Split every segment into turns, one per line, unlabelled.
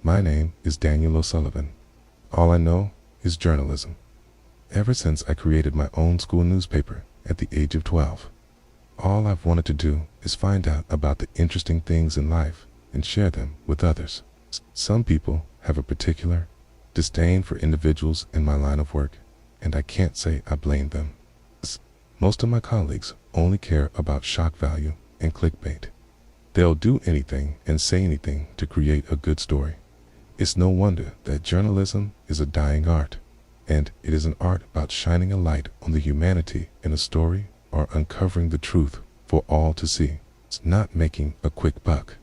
My name is Daniel O'Sullivan. All I know is journalism. Ever since I created my own school newspaper at the age of 12, all I've wanted to do is find out about the interesting things in life and share them with others. Some people have a particular disdain for individuals in my line of work, and I can't say I blame them. Most of my colleagues only care about shock value and clickbait. They'll do anything and say anything to create a good story. It's no wonder that journalism is a dying art, and it is an art about shining a light on the humanity in a story or uncovering the truth for all to see. It's not making a quick buck.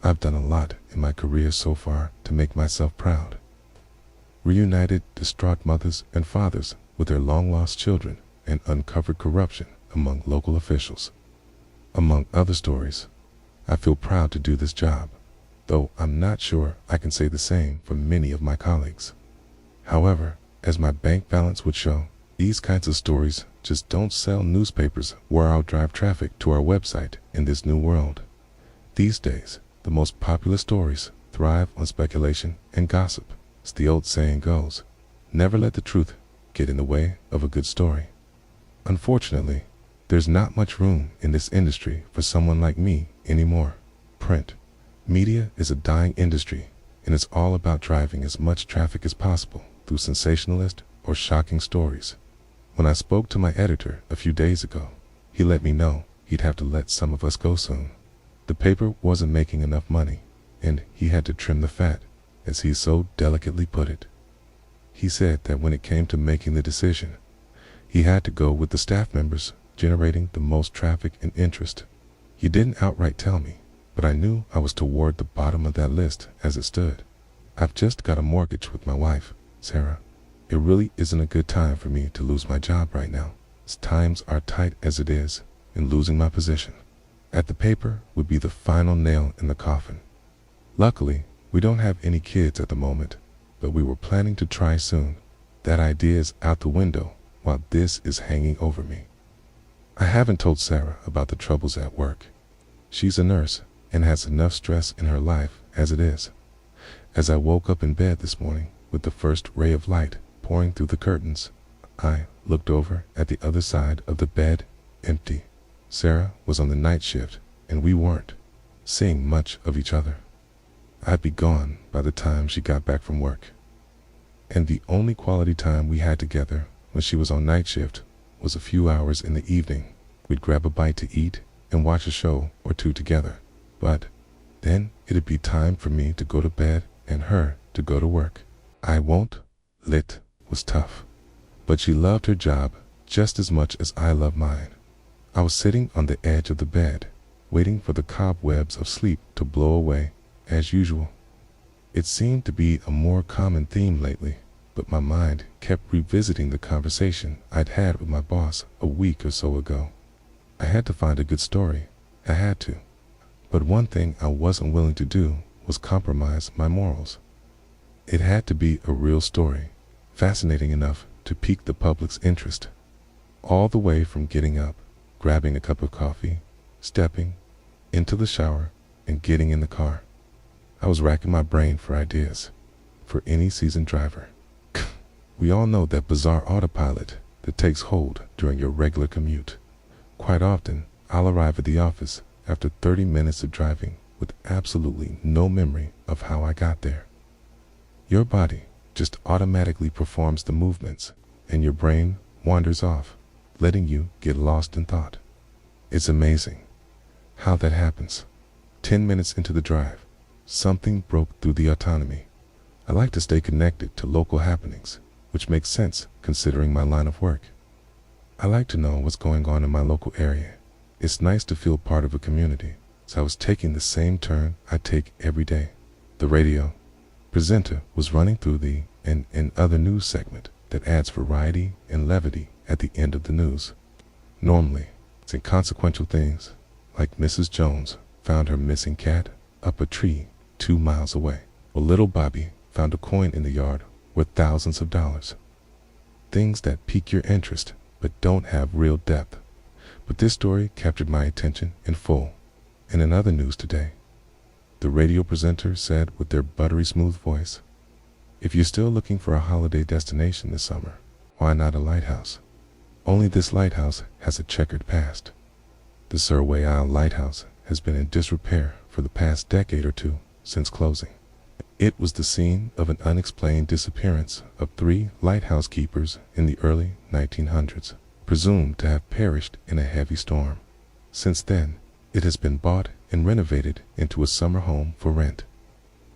I've done a lot in my career so far to make myself proud. Reunited distraught mothers and fathers with their long-lost children and uncovered corruption among local officials. Among other stories, I feel proud to do this job, though I'm not sure I can say the same for many of my colleagues. However, as my bank balance would show, these kinds of stories just don't sell newspapers or outdrive traffic to our website in this new world. These days, the most popular stories thrive on speculation and gossip. As the old saying goes, never let the truth get in the way of a good story. Unfortunately, there's not much room in this industry for someone like me anymore. Print media is a dying industry, and it's all about driving as much traffic as possible through sensationalist or shocking stories. When I spoke to my editor a few days ago, he let me know he'd have to let some of us go soon. The paper wasn't making enough money, and he had to trim the fat, as he so delicately put it. He said that when it came to making the decision, he had to go with the staff members generating the most traffic and interest. He didn't outright tell me, but I knew I was toward the bottom of that list as it stood. I've just got a mortgage with my wife, Sarah. It really isn't a good time for me to lose my job right now, as times are tight as it is, and losing my position at the paper would be the final nail in the coffin. Luckily, we don't have any kids at the moment, but we were planning to try soon. That idea is out the window while this is hanging over me. I haven't told Sarah about the troubles at work. She's a nurse and has enough stress in her life as it is. As I woke up in bed this morning with the first ray of light pouring through the curtains, I looked over at the other side of the bed, empty. Sarah was on the night shift, and we weren't seeing much of each other. I'd be gone by the time she got back from work, and the only quality time we had together when she was on night shift was a few hours in the evening. We'd grab a bite to eat and watch a show or two together, but then it'd be time for me to go to bed and her to go to work. I won't lit was tough, but she loved her job just as much as I love mine. I was sitting on the edge of the bed, waiting for the cobwebs of sleep to blow away, as usual. It seemed to be a more common theme lately, but my mind kept revisiting the conversation I'd had with my boss a week or so ago. I had to find a good story. I had to. But one thing I wasn't willing to do was compromise my morals. It had to be a real story, fascinating enough to pique the public's interest. All the way from getting up, grabbing a cup of coffee, stepping into the shower, and getting in the car. I was racking my brain for ideas for any seasoned driver. We all know that bizarre autopilot that takes hold during your regular commute. Quite often, I'll arrive at the office after 30 minutes of driving with absolutely no memory of how I got there. Your body just automatically performs the movements, and your brain wanders off, letting you get lost in thought. It's amazing how that happens. 10 minutes into the drive, something broke through the autonomy. I like to stay connected to local happenings, which makes sense considering my line of work. I like to know what's going on in my local area. It's nice to feel part of a community, so I was taking the same turn I take every day. The radio presenter was running through the and other news segment that adds variety and levity at the end of the news. Normally, it's inconsequential things, like Mrs. Jones found her missing cat up a tree 2 miles away, or little Bobby found a coin in the yard worth thousands of dollars. Things that pique your interest but don't have real depth. But this story captured my attention in full. And in other news today, the radio presenter said with their buttery smooth voice. If you're still looking for a holiday destination this summer, why not a lighthouse? Only this lighthouse has a checkered past. The Surway Isle Lighthouse has been in disrepair for the past decade or two since closing. It was the scene of an unexplained disappearance of 3 lighthouse keepers in the early 1900s, presumed to have perished in a heavy storm. Since then, it has been bought and renovated into a summer home for rent.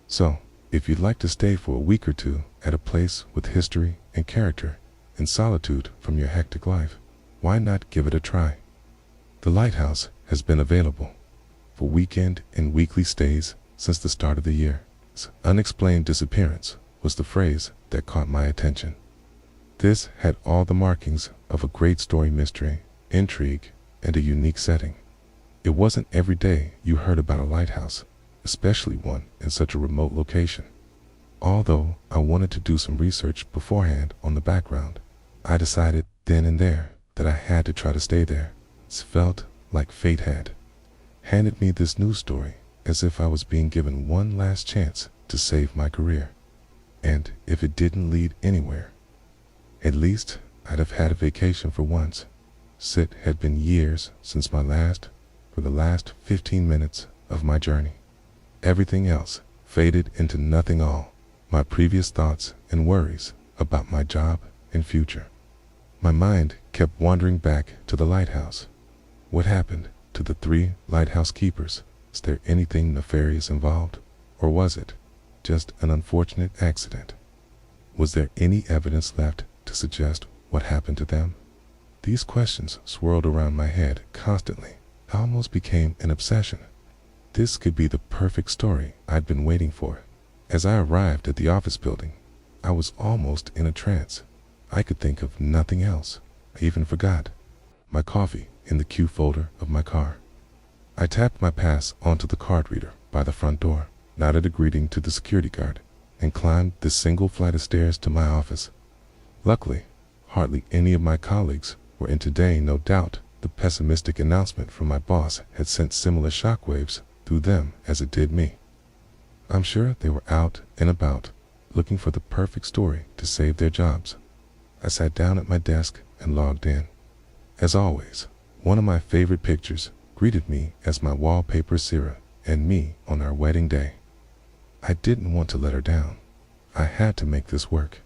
So, if you'd like to stay for a week or two at a place with history and character and solitude from your hectic life, why not give it a try? The Lighthouse has been available for weekend and weekly stays since the start of the year. Unexplained disappearance was the phrase that caught my attention. This had all the markings of a great story mystery, intrigue, and a unique setting. It wasn't every day you heard about a lighthouse, especially one in such a remote location. Although I wanted to do some research beforehand on the background, I decided then and there that I had to try to stay there. It felt like fate had handed me this news story as if I was being given one last chance to save my career. And if it didn't lead anywhere, at least I'd have had a vacation for once. It had been years since for the last 15 minutes of my journey. Everything else faded into nothing all. My previous thoughts and worries about my job and future. My mind kept wandering back to the lighthouse. What happened to the 3 lighthouse keepers? Is there anything nefarious involved, or was it just an unfortunate accident? Was there any evidence left to suggest what happened to them? These questions swirled around my head constantly. I almost became an obsession. This could be the perfect story I'd been waiting for. As I arrived at the office building, I was almost in a trance. I could think of nothing else. I even forgot my coffee in the queue folder of my car. I tapped my pass onto the card reader by the front door, nodded a greeting to the security guard, and climbed the single flight of stairs to my office. Luckily, hardly any of my colleagues were in today. No doubt the pessimistic announcement from my boss had sent similar shockwaves through them as it did me. I'm sure they were out and about, looking for the perfect story to save their jobs. I sat down at my desk and logged in. As always, one of my favorite pictures greeted me as my wallpaper Sarah and me on our wedding day. I didn't want to let her down. I had to make this work.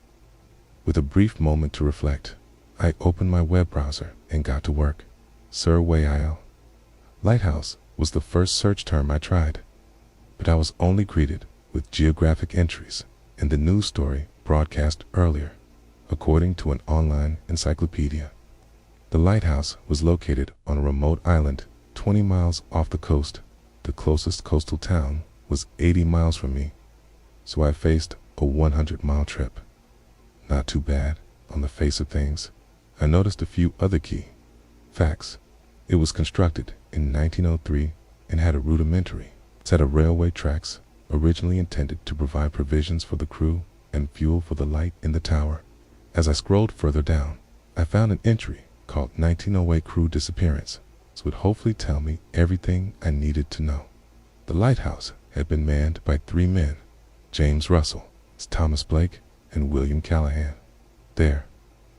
With a brief moment to reflect, I opened my web browser and got to work. Surway Isle Lighthouse was the first search term I tried, but I was only greeted with geographic entries in the news story broadcast earlier, according to an online encyclopedia. The lighthouse was located on a remote island 20 miles off the coast. The closest coastal town was 80 miles from me, so I faced a 100-mile trip. Not too bad on the face of things. I noticed a few other key facts. It was constructed in 1903 and had a rudimentary set of railway tracks originally intended to provide provisions for the crew and fuel for the light in the tower. As I scrolled further down, I found an entry called 1908 Crew Disappearance, which would hopefully tell me everything I needed to know. The lighthouse had been manned by 3 men, James Russell, Thomas Blake, and William Callahan. There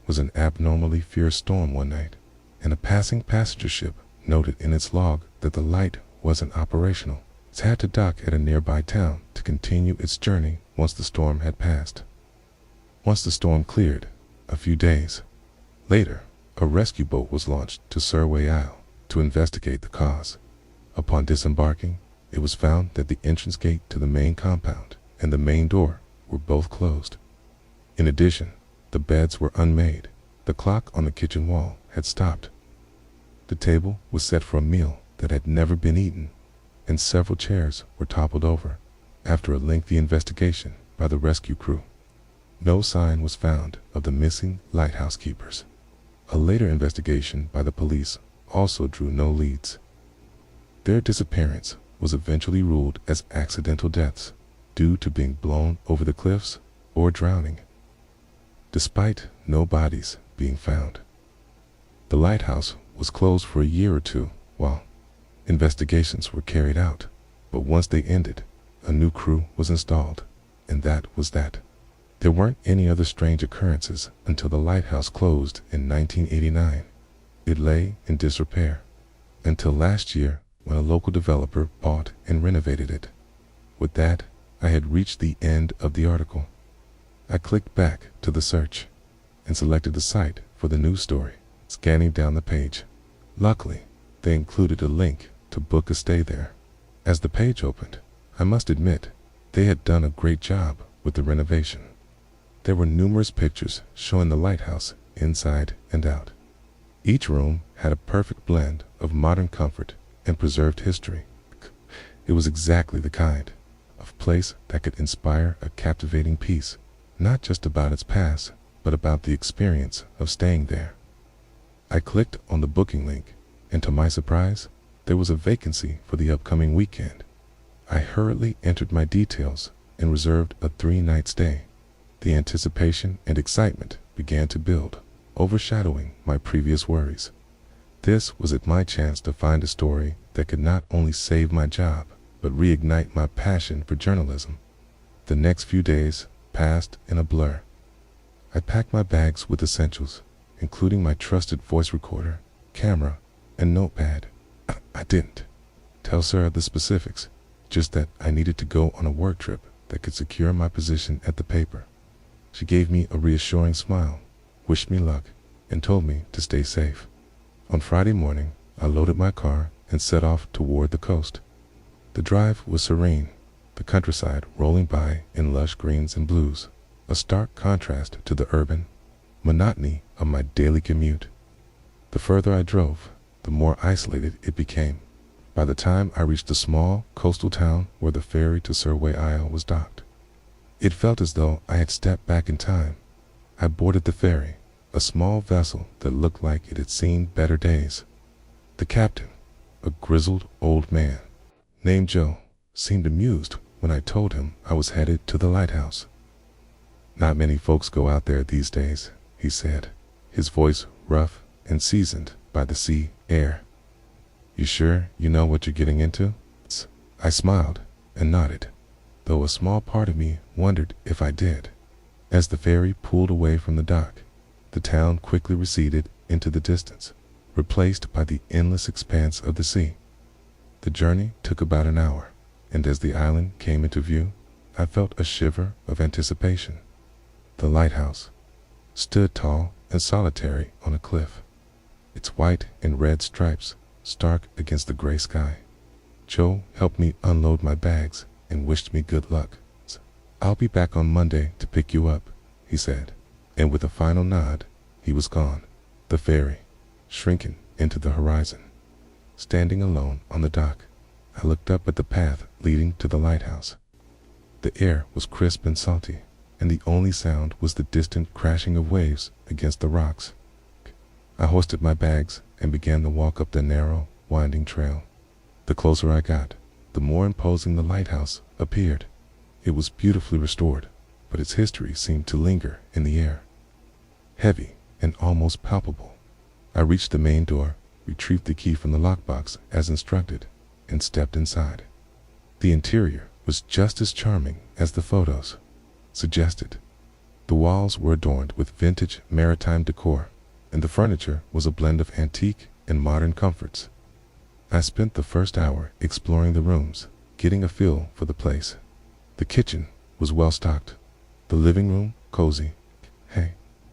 was an abnormally fierce storm one night, and a passing passenger ship noted in its log that the light wasn't operational. It had to dock at a nearby town to continue its journey once the storm had passed. Once the storm cleared, a few days later, a rescue boat was launched to Surway Isle to investigate the cause. Upon disembarking, it was found that the entrance gate to the main compound and the main door were both closed. In addition, the beds were unmade. The clock on the kitchen wall had stopped. The table was set for a meal that had never been eaten, and several chairs were toppled over after a lengthy investigation by the rescue crew. No sign was found of the missing lighthouse keepers. A later investigation by the police also drew no leads. Their disappearance was eventually ruled as accidental deaths due to being blown over the cliffs or drowning, despite no bodies being found. The lighthouse was closed for a year or two while investigations were carried out, but once they ended, a new crew was installed, and that was that. There weren't any other strange occurrences until the lighthouse closed in 1989. It lay in disrepair until last year when a local developer bought and renovated it. With that, I had reached the end of the article. I clicked back to the search and selected the site for the news story, scanning down the page. Luckily, they included a link to book a stay there. As the page opened, I must admit, they had done a great job with the renovation. There were numerous pictures showing the lighthouse inside and out. Each room had a perfect blend of modern comfort and preserved history. It was exactly the kind of place that could inspire a captivating piece, not just about its past, but about the experience of staying there. I clicked on the booking link, and to my surprise, there was a vacancy for the upcoming weekend. I hurriedly entered my details and reserved a 3-night stay. The anticipation and excitement began to build, overshadowing my previous worries. This was my chance to find a story that could not only save my job, but reignite my passion for journalism. The next few days passed in a blur. I packed my bags with essentials, including my trusted voice recorder, camera, and notepad. I didn't tell Sarah the specifics, just that I needed to go on a work trip that could secure my position at the paper. She gave me a reassuring smile, wished me luck, and told me to stay safe. On Friday morning, I loaded my car and set off toward the coast. The drive was serene, the countryside rolling by in lush greens and blues, a stark contrast to the urban monotony of my daily commute. The further I drove, the more isolated it became. By the time I reached the small coastal town where the ferry to Surway Isle was docked, it felt as though I had stepped back in time. I boarded the ferry, a small vessel that looked like it had seen better days. The captain, a grizzled old man named Joe, seemed amused when I told him I was headed to the lighthouse. "Not many folks go out there these days," he said, his voice rough and seasoned by the sea air. "You sure you know what you're getting into?" I smiled and nodded, though a small part of me wondered if I did. As the ferry pulled away from the dock, the town quickly receded into the distance, replaced by the endless expanse of the sea. The journey took about an hour, and as the island came into view, I felt a shiver of anticipation. The lighthouse stood tall and solitary on a cliff, its white and red stripes stark against the gray sky. Joe helped me unload my bags and wished me good luck. "I'll be back on Monday to pick you up," he said, and with a final nod, he was gone, the ferry shrinking into the horizon. Standing alone on the dock, I looked up at the path leading to the lighthouse. The air was crisp and salty, and the only sound was the distant crashing of waves against the rocks. I hoisted my bags and began the walk up the narrow, winding trail. The closer I got, the more imposing the lighthouse appeared. It was beautifully restored, but its history seemed to linger in the air, heavy and almost palpable. I reached the main door, retrieved the key from the lockbox as instructed, and stepped inside. The interior was just as charming as the photos suggested. The walls were adorned with vintage maritime decor, and the furniture was a blend of antique and modern comforts. I spent the first hour exploring the rooms, getting a feel for the place. The kitchen was well stocked, the living room cozy,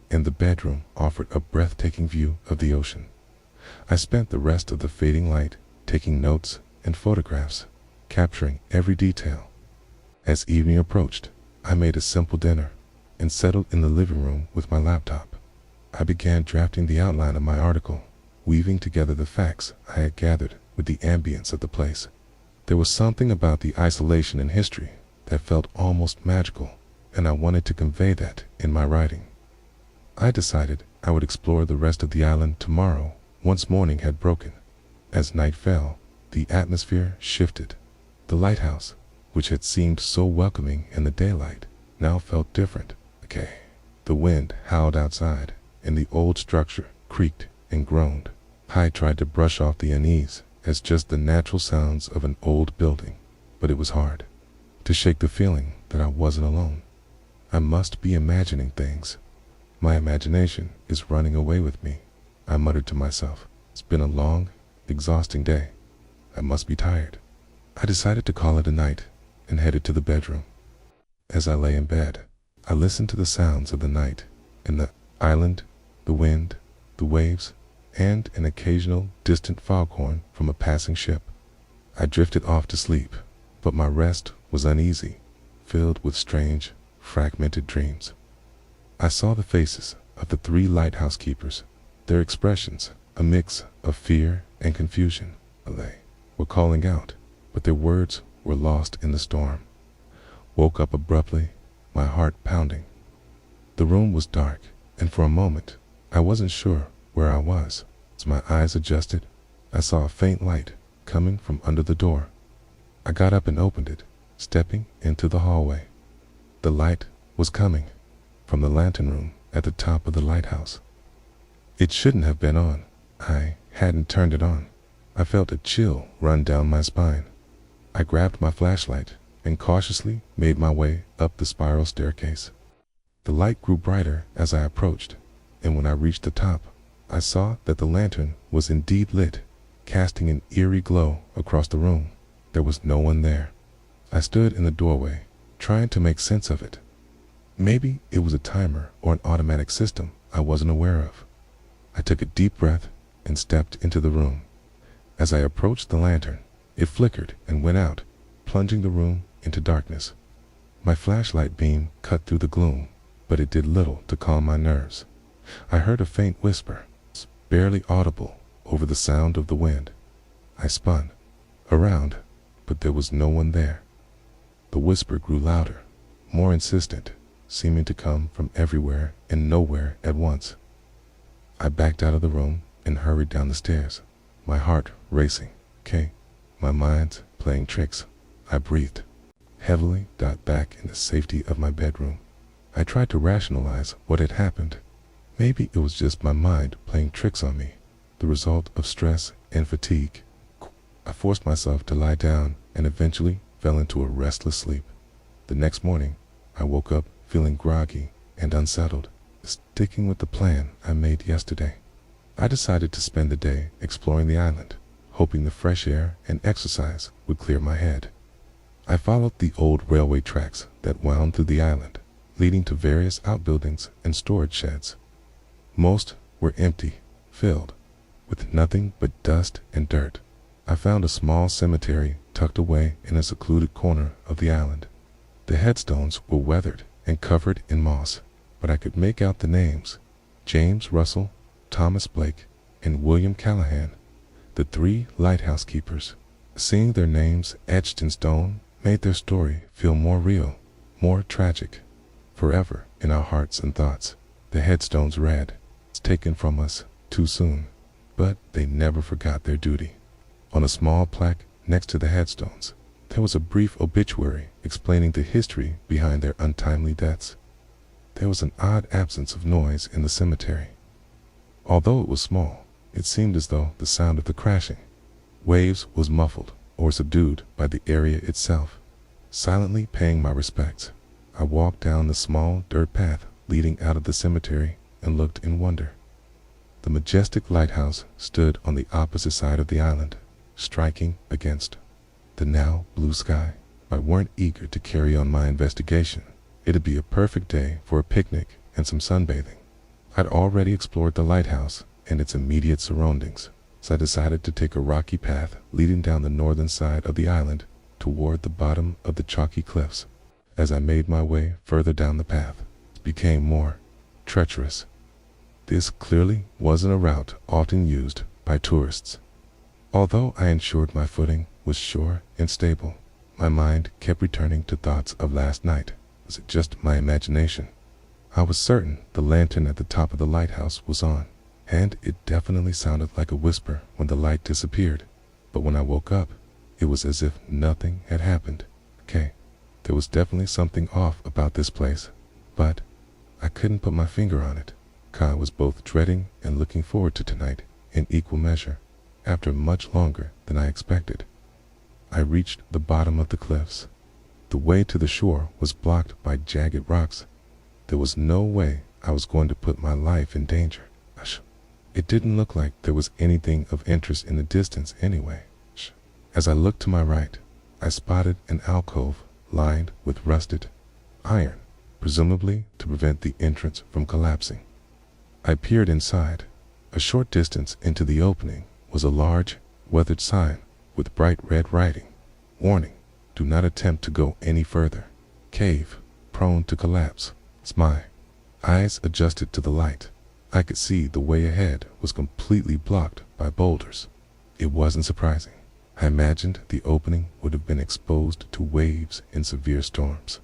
and the bedroom offered a breathtaking view of the ocean. I spent the rest of the fading light taking notes and photographs, capturing every detail. As evening approached, I made a simple dinner and settled in the living room with my laptop. I began drafting the outline of my article, weaving together the facts I had gathered with the ambience of the place. There was something about the isolation and history that felt almost magical, and I wanted to convey that in my writing. I decided I would explore the rest of the island tomorrow once morning had broken. As night fell, the atmosphere shifted. The lighthouse, which had seemed so welcoming in the daylight, now felt different. The wind howled outside, and the old structure creaked and groaned. I tried to brush off the unease as just the natural sounds of an old building, but it was hard. to shake the feeling that I wasn't alone. I must be imagining things. My imagination is running away with me, I muttered to myself. It's been a long, exhausting day. I must be tired. I decided to call it a night and headed to the bedroom. As I lay in bed, I listened to the sounds of the night and the island, the wind, the waves, and an occasional distant foghorn from a passing ship. I drifted off to sleep, but my rest was uneasy, filled with strange, fragmented dreams. I saw the faces of the 3 lighthouse keepers, their expressions a mix of fear and confusion. They were calling out, but their words were lost in the storm. Woke up abruptly, my heart pounding. The room was dark, and for a moment, I wasn't sure where I was. As my eyes adjusted, I saw a faint light coming from under the door. I got up and opened it, stepping into the hallway. The light was coming from the lantern room at the top of the lighthouse. It shouldn't have been on. I hadn't turned it on. I felt a chill run down my spine. I grabbed my flashlight and cautiously made my way up the spiral staircase. The light grew brighter as I approached, and when I reached the top, I saw that the lantern was indeed lit, casting an eerie glow across the room. There was no one there. I stood in the doorway, trying to make sense of it. Maybe it was a timer or an automatic system I wasn't aware of. I took a deep breath and stepped into the room. As I approached the lantern, it flickered and went out, plunging the room into darkness. My flashlight beam cut through the gloom, but it did little to calm my nerves. I heard a faint whisper, barely audible over the sound of the wind. I spun around, but there was no one there. The whisper grew louder, more insistent, seeming to come from everywhere and nowhere at once. I backed out of the room and hurried down the stairs, my heart racing. My mind playing tricks. I breathed heavily, got back in the safety of my bedroom. I tried to rationalize what had happened. Maybe it was just my mind playing tricks on me, the result of stress and fatigue. I forced myself to lie down and eventually fell into a restless sleep. The next morning, I woke up feeling groggy and unsettled, sticking with the plan I made yesterday. I decided to spend the day exploring the island, hoping the fresh air and exercise would clear my head. I followed the old railway tracks that wound through the island, leading to various outbuildings and storage sheds. Most were empty, filled with nothing but dust and dirt. I found a small cemetery tucked away in a secluded corner of the island. The headstones were weathered and covered in moss, but I could make out the names: James Russell, Thomas Blake, and William Callahan, the 3 lighthouse keepers. Seeing their names etched in stone made their story feel more real, more tragic. Forever in our hearts and thoughts, the headstones read, "It's taken from us too soon," but they never forgot their duty. On a small plaque next to the headstones, there was a brief obituary explaining the history behind their untimely deaths. There was an odd absence of noise in the cemetery. Although it was small, it seemed as though the sound of the crashing waves was muffled or subdued by the area itself. Silently paying my respects, I walked down the small dirt path leading out of the cemetery and looked in wonder. The majestic lighthouse stood on the opposite side of the island, striking against the now blue sky. I weren't eager to carry on my investigation. It'd be a perfect day for a picnic and some sunbathing. I'd already explored the lighthouse and its immediate surroundings, so I decided to take a rocky path leading down the northern side of the island toward the bottom of the chalky cliffs. As I made my way further down the path, it became more treacherous. This clearly wasn't a route often used by tourists. Although I ensured my footing was sure and stable, my mind kept returning to thoughts of last night. Was it just my imagination? I was certain the lantern at the top of the lighthouse was on, and it definitely sounded like a whisper when the light disappeared. But when I woke up, it was as if nothing had happened. There was definitely something off about this place, but I couldn't put my finger on it. I was both dreading and looking forward to tonight in equal measure, after much longer than I expected. I reached the bottom of the cliffs. The way to the shore was blocked by jagged rocks. There was no way I was going to put my life in danger. It didn't look like there was anything of interest in the distance anyway. As I looked to my right, I spotted an alcove lined with rusted iron, presumably to prevent the entrance from collapsing. I peered inside. A short distance into the opening was a large, weathered sign with bright red writing. Warning, do not attempt to go any further. Cave, prone to collapse. My eyes adjusted to the light. I could see the way ahead was completely blocked by boulders. It wasn't surprising. I imagined the opening would have been exposed to waves in severe storms.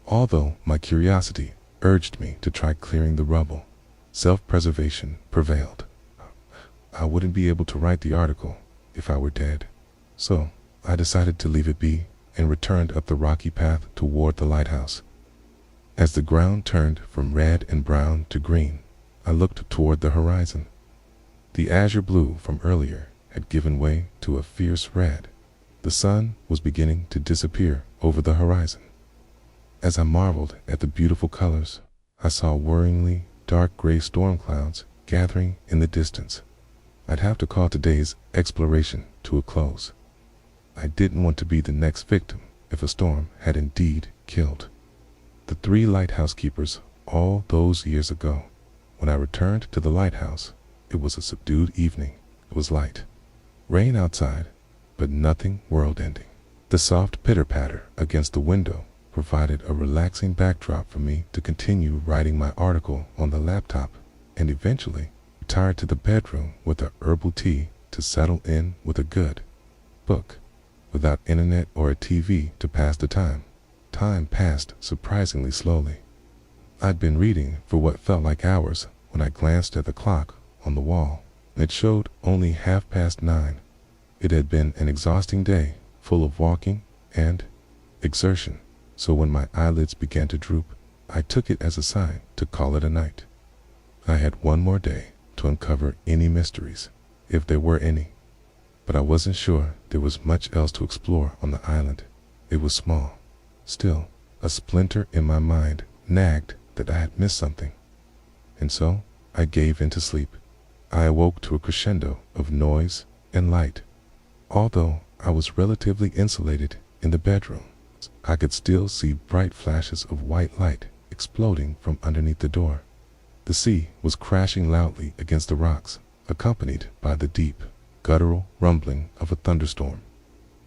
Although my curiosity urged me to try clearing the rubble, self-preservation prevailed. I wouldn't be able to write the article if I were dead. So I decided to leave it be and returned up the rocky path toward the lighthouse. As the ground turned from red and brown to green, I looked toward the horizon. The azure blue from earlier had given way to a fierce red. The sun was beginning to disappear over the horizon. As I marveled at the beautiful colors, I saw worryingly dark gray storm clouds gathering in the distance. I'd have to call today's exploration to a close. I didn't want to be the next victim if a storm had indeed killed the 3 lighthouse keepers all those years ago. When I returned to the lighthouse, it was a subdued evening. It was light. Rain outside, but nothing world-ending. The soft pitter-patter against the window provided a relaxing backdrop for me to continue writing my article on the laptop, and eventually retired to the bedroom with a herbal tea to settle in with a good book. Without internet or a TV to pass the time passed surprisingly slowly. I'd been reading for what felt like hours when I glanced at the clock on the wall. It showed only 9:30. It had been an exhausting day, full of walking and exertion, so when my eyelids began to droop, I took it as a sign to call it a night. I had one more day to uncover any mysteries, if there were any, but I wasn't sure there was much else to explore on the island. It was small. Still, a splinter in my mind nagged that I had missed something, and so I gave in to sleep. I awoke to a crescendo of noise and light. Although I was relatively insulated in the bedroom, I could still see bright flashes of white light exploding from underneath the door. The sea was crashing loudly against the rocks, accompanied by the deep, guttural rumbling of a thunderstorm.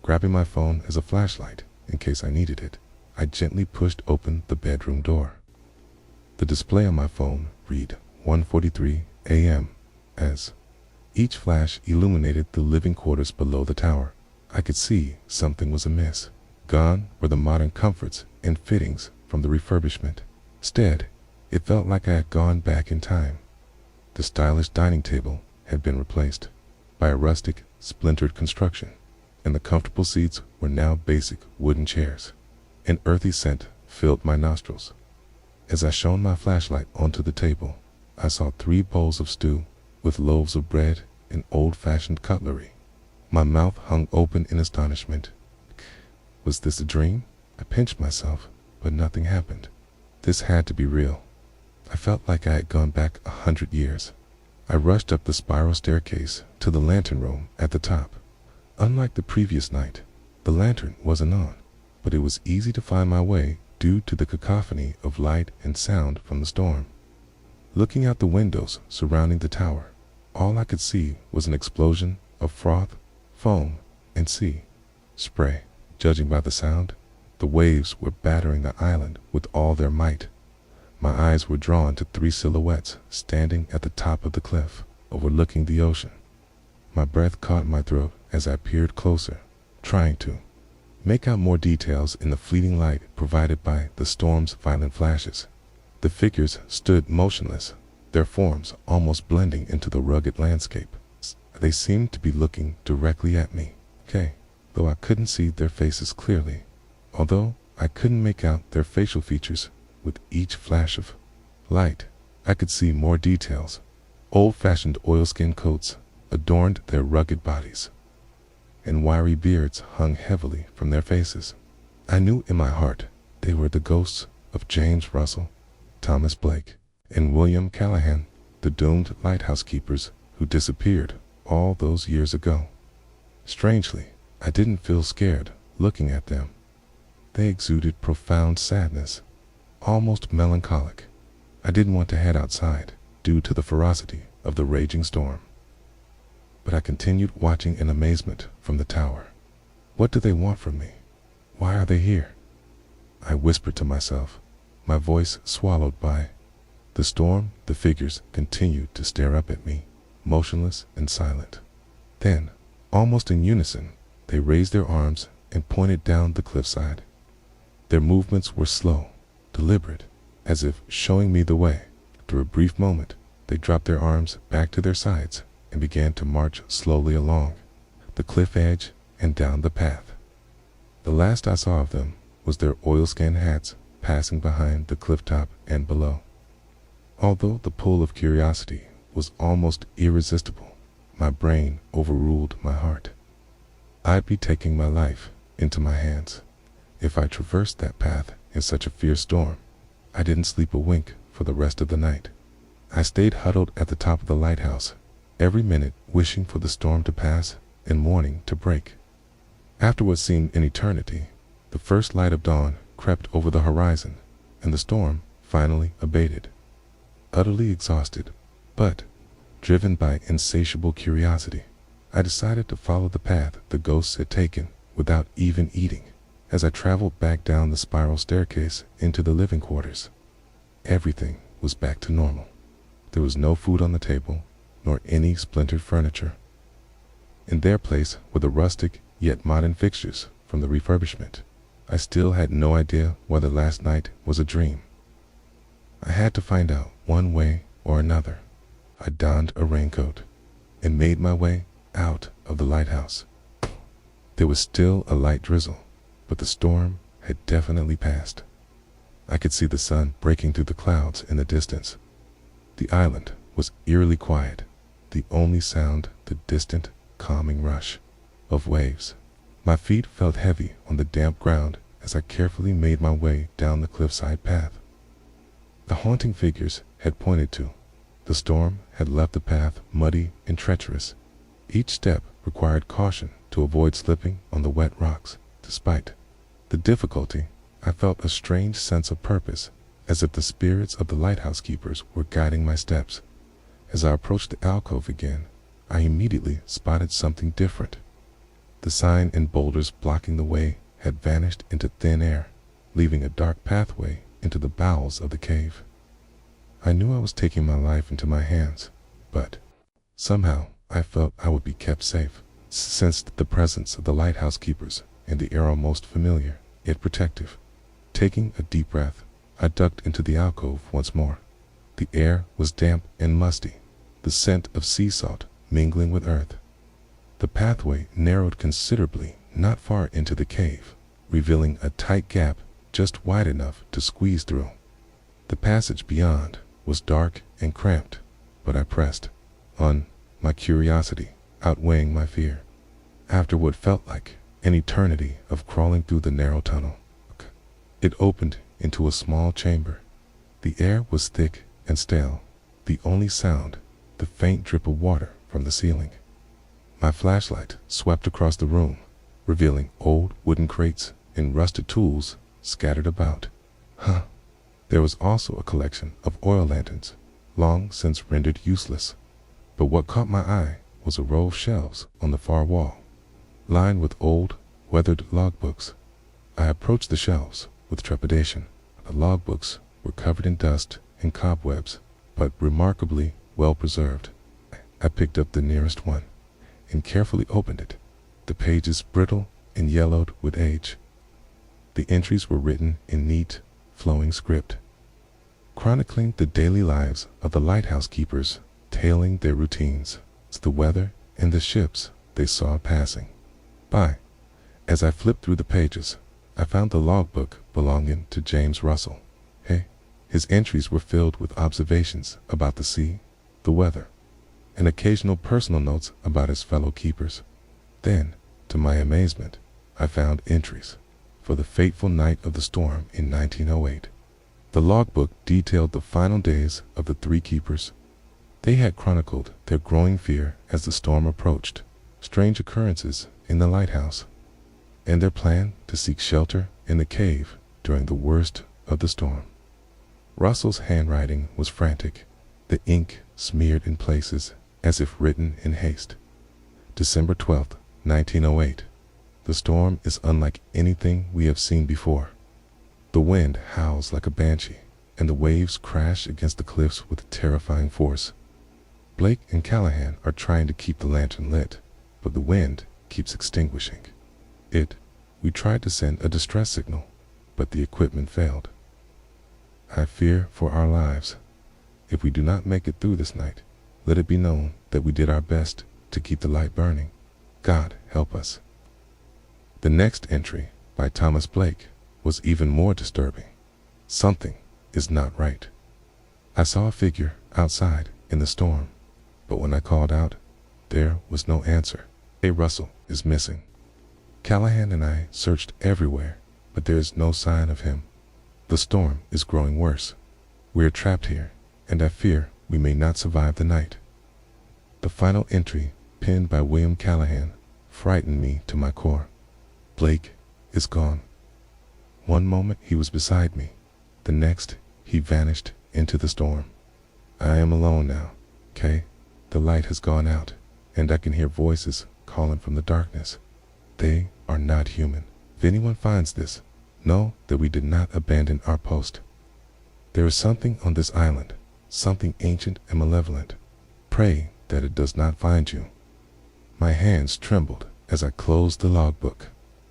Grabbing my phone as a flashlight in case I needed it, I gently pushed open the bedroom door. The display on my phone read 1:43 a.m. as each flash illuminated the living quarters below the tower. I could see something was amiss. Gone were the modern comforts and fittings from the refurbishment. Instead, it felt like I had gone back in time. The stylish dining table had been replaced by a rustic, splintered construction, and the comfortable seats were now basic wooden chairs. An earthy scent filled my nostrils. As I shone my flashlight onto the table, I saw 3 bowls of stew with loaves of bread and old-fashioned cutlery. My mouth hung open in astonishment. Was this a dream? I pinched myself, but nothing happened. This had to be real. I felt like I had gone back 100 years. I rushed up the spiral staircase to the lantern room at the top. Unlike the previous night, the lantern wasn't on, but it was easy to find my way due to the cacophony of light and sound from the storm. Looking out the windows surrounding the tower, all I could see was an explosion of froth, foam, and sea spray. Judging by the sound, the waves were battering the island with all their might. My eyes were drawn to 3 silhouettes standing at the top of the cliff, overlooking the ocean. My breath caught in my throat as I peered closer, trying to make out more details in the fleeting light provided by the storm's violent flashes. The figures stood motionless, their forms almost blending into the rugged landscape. They seemed to be looking directly at me, though I couldn't see their faces clearly. Although I couldn't make out their facial features, with each flash of light, I could see more details. Old-fashioned oilskin coats adorned their rugged bodies, and wiry beards hung heavily from their faces. I knew in my heart they were the ghosts of James Russell, Thomas Blake, and William Callahan, the doomed lighthouse keepers who disappeared all those years ago. Strangely, I didn't feel scared looking at them. They exuded profound sadness, almost melancholic. I didn't want to head outside due to the ferocity of the raging storm. But I continued watching in amazement from the tower. What do they want from me? Why are they here? I whispered to myself, my voice swallowed by the storm. The figures continued to stare up at me, motionless and silent. Then, almost in unison, they raised their arms and pointed down the cliffside. Their movements were slow, deliberate, as if showing me the way. After a brief moment, they dropped their arms back to their sides and began to march slowly along the cliff edge and down the path. The last I saw of them was their oilskin hats passing behind the cliff top and below. Although the pull of curiosity was almost irresistible, my brain overruled my heart. I'd be taking my life into my hands if I traversed that path in such a fierce storm. I didn't sleep a wink for the rest of the night. I stayed huddled at the top of the lighthouse, every minute wishing for the storm to pass and morning to break. After what seemed an eternity, the first light of dawn crept over the horizon, and the storm finally abated. Utterly exhausted, but driven by insatiable curiosity, I decided to follow the path the ghosts had taken without even eating. As I traveled back down the spiral staircase into the living quarters, everything was back to normal. There was no food on the table, nor any splintered furniture. In their place were the rustic yet modern fixtures from the refurbishment. I still had no idea whether last night was a dream. I had to find out one way or another. I donned a raincoat and made my way out of the lighthouse. There was still a light drizzle, but the storm had definitely passed. I could see the sun breaking through the clouds in the distance. The island was eerily quiet, the only sound the distant, calming rush of waves. My feet felt heavy on the damp ground as I carefully made my way down the cliffside path. The haunting figures had pointed to. The storm had left the path muddy and treacherous. Each step required caution to avoid slipping on the wet rocks. Despite the difficulty, I felt a strange sense of purpose, as if the spirits of the lighthouse keepers were guiding my steps. As I approached the alcove again, I immediately spotted something different. The sign and boulders blocking the way had vanished into thin air, leaving a dark pathway into the bowels of the cave. I knew I was taking my life into my hands, but somehow I felt I would be kept safe. Sensed the presence of the lighthouse keepers in the air almost familiar, yet protective. Taking a deep breath, I ducked into the alcove once more. The air was damp and musty, the scent of sea salt mingling with earth. The pathway narrowed considerably not far into the cave, revealing a tight gap just wide enough to squeeze through. The passage beyond was dark and cramped, but I pressed on, my curiosity outweighing my fear. After what felt like an eternity of crawling through the narrow tunnel, it opened into a small chamber. The air was thick and stale, the only sound the faint drip of water from the ceiling. My flashlight swept across the room, revealing old wooden crates and rusted tools scattered about. There was also a collection of oil lanterns, long since rendered useless. But what caught my eye was a row of shelves on the far wall, lined with old, weathered logbooks. I approached the shelves with trepidation. The logbooks were covered in dust and cobwebs, but remarkably well preserved. I picked up the nearest one and carefully opened it, the pages brittle and yellowed with age. The entries were written in neat, flowing script, chronicling the daily lives of the lighthouse keepers, tailing their routines, the weather, and the ships they saw passing by. As I flipped through the pages, I found the logbook belonging to James Russell. His entries were filled with observations about the sea, the weather, and occasional personal notes about his fellow keepers. Then, to my amazement, I found entries for the fateful night of the storm in 1908. The logbook detailed the final days of the three keepers. They had chronicled their growing fear as the storm approached, strange occurrences in the lighthouse, and their plan to seek shelter in the cave during the worst of the storm. Russell's handwriting was frantic, the ink smeared in places as if written in haste. December 12th, 1908. The storm is unlike anything we have seen before. The wind howls like a banshee, and the waves crash against the cliffs with terrifying force. Blake and Callahan are trying to keep the lantern lit, but the wind keeps extinguishing it. We tried to send a distress signal, but the equipment failed. I fear for our lives. If we do not make it through this night, let it be known that we did our best to keep the light burning. God help us. The next entry, by Thomas Blake, was even more disturbing. Something is not right. I saw a figure outside in the storm, but when I called out, there was no answer. A Russell is missing. Callahan and I searched everywhere, but there is no sign of him. The storm is growing worse. We are trapped here, and I fear we may not survive the night. The final entry, penned by William Callahan, frightened me to my core. Blake is gone. One moment he was beside me, the next he vanished into the storm. I am alone now, Kay. The light has gone out, and I can hear voices calling from the darkness. They are not human. If anyone finds this, know that we did not abandon our post. There is something on this island, something ancient and malevolent. Pray that it does not find you. My hands trembled as I closed the logbook.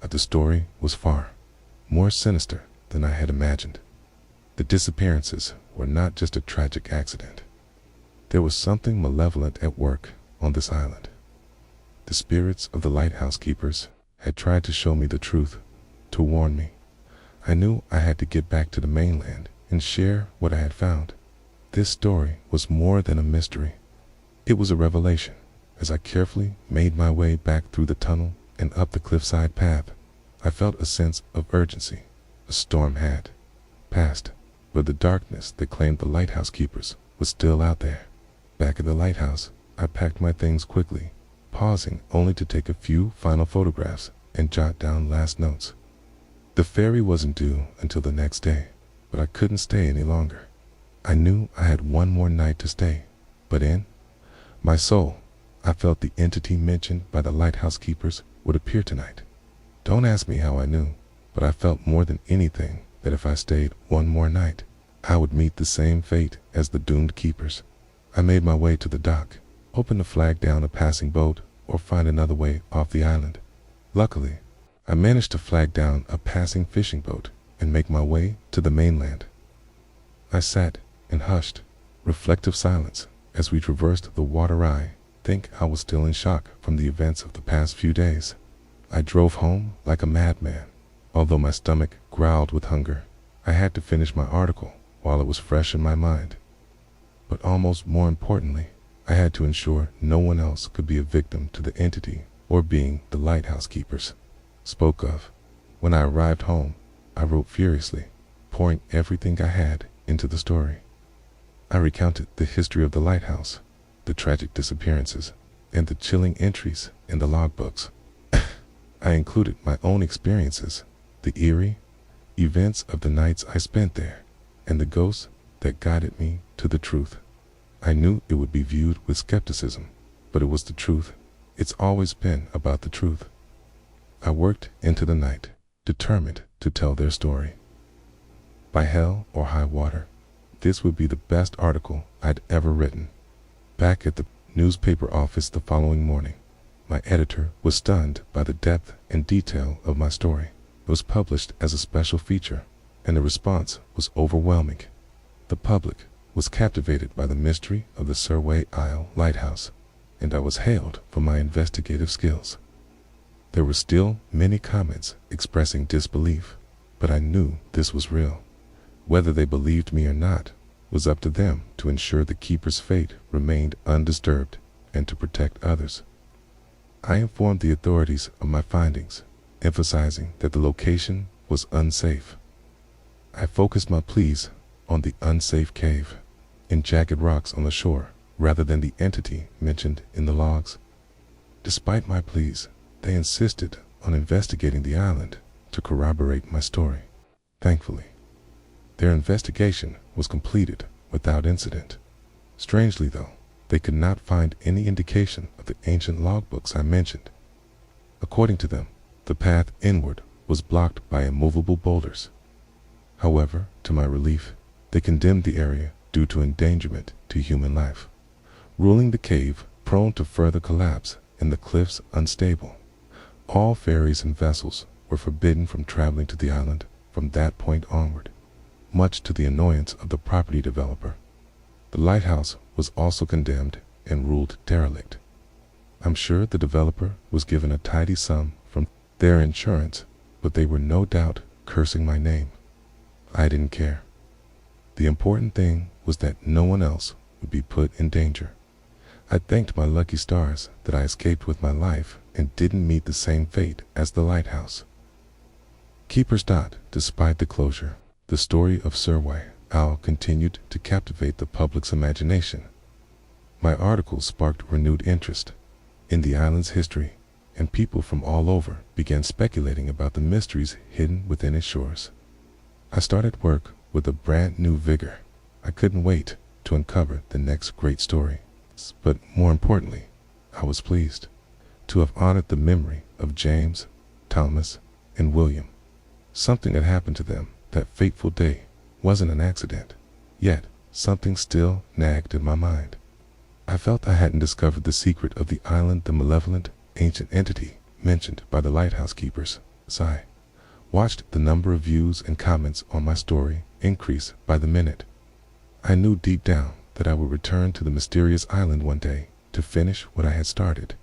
The story was far more sinister than I had imagined. The disappearances were not just a tragic accident. There was something malevolent at work on this island. The spirits of the lighthouse keepers had tried to show me the truth, to warn me. I knew I had to get back to the mainland and share what I had found. This story was more than a mystery. It was a revelation. As I carefully made my way back through the tunnel and up the cliffside path, I felt a sense of urgency. A storm had passed, but the darkness that claimed the lighthouse keepers was still out there. Back at the lighthouse, I packed my things quickly, pausing only to take a few final photographs and jot down last notes. The ferry wasn't due until the next day, but I couldn't stay any longer. I knew I had one more night to stay, but in my soul, I felt the entity mentioned by the lighthouse keepers would appear tonight. Don't ask me how I knew, but I felt more than anything that if I stayed one more night, I would meet the same fate as the doomed keepers. I made my way to the dock, hoping to flag down a passing boat or find another way off the island. Luckily, I managed to flag down a passing fishing boat and make my way to the mainland. I sat in hushed, reflective silence as we traversed the water. I think I was still in shock from the events of the past few days. I drove home like a madman. Although my stomach growled with hunger, I had to finish my article while it was fresh in my mind. But almost more importantly, I had to ensure no one else could be a victim to the entity or being the lighthouse keepers spoke of. When I arrived home, I wrote furiously, pouring everything I had into the story. I recounted the history of the lighthouse, the tragic disappearances, and the chilling entries in the logbooks. I included my own experiences, the eerie events of the nights I spent there, and the ghosts that guided me to the truth. I knew it would be viewed with skepticism, but it was the truth. It's always been about the truth. I worked into the night, determined to tell their story. By hell or high water, this would be the best article I'd ever written. Back at the newspaper office the following morning, my editor was stunned by the depth and detail of my story. It was published as a special feature, and the response was overwhelming. The public was captivated by the mystery of the Surway Isle Lighthouse, and I was hailed for my investigative skills. There were still many comments expressing disbelief, but I knew this was real. Whether they believed me or not was up to them to ensure the keeper's fate remained undisturbed and to protect others. I informed the authorities of my findings, emphasizing that the location was unsafe. I focused my pleas on the unsafe cave and jagged rocks on the shore rather than the entity mentioned in the logs. Despite my pleas, they insisted on investigating the island to corroborate my story. Thankfully, their investigation was completed without incident. Strangely though, they could not find any indication of the ancient logbooks I mentioned. According to them, the path inward was blocked by immovable boulders. However, to my relief, they condemned the area due to endangerment to human life, ruling the cave prone to further collapse and the cliffs unstable. All ferries and vessels were forbidden from traveling to the island from that point onward, much to the annoyance of the property developer. The lighthouse was also condemned and ruled derelict. I'm sure the developer was given a tidy sum from their insurance, but they were no doubt cursing my name. I didn't care. The important thing was that no one else would be put in danger. I thanked my lucky stars that I escaped with my life and didn't meet the same fate as the lighthouse. Keepers. Despite the closure, the story of Sir Owl continued to captivate the public's imagination. My articles sparked renewed interest in the island's history, and people from all over began speculating about the mysteries hidden within its shores. I started work with a brand new vigor. I couldn't wait to uncover the next great story. But more importantly, I was pleased to have honored the memory of James, Thomas, and William. Something had happened to them that fateful day wasn't an accident, yet something still nagged in my mind. I felt I hadn't discovered the secret of the island, the malevolent, ancient entity mentioned by the lighthouse keepers. As I watched the number of views and comments on my story increase by the minute, I knew deep down that I would return to the mysterious island one day to finish what I had started.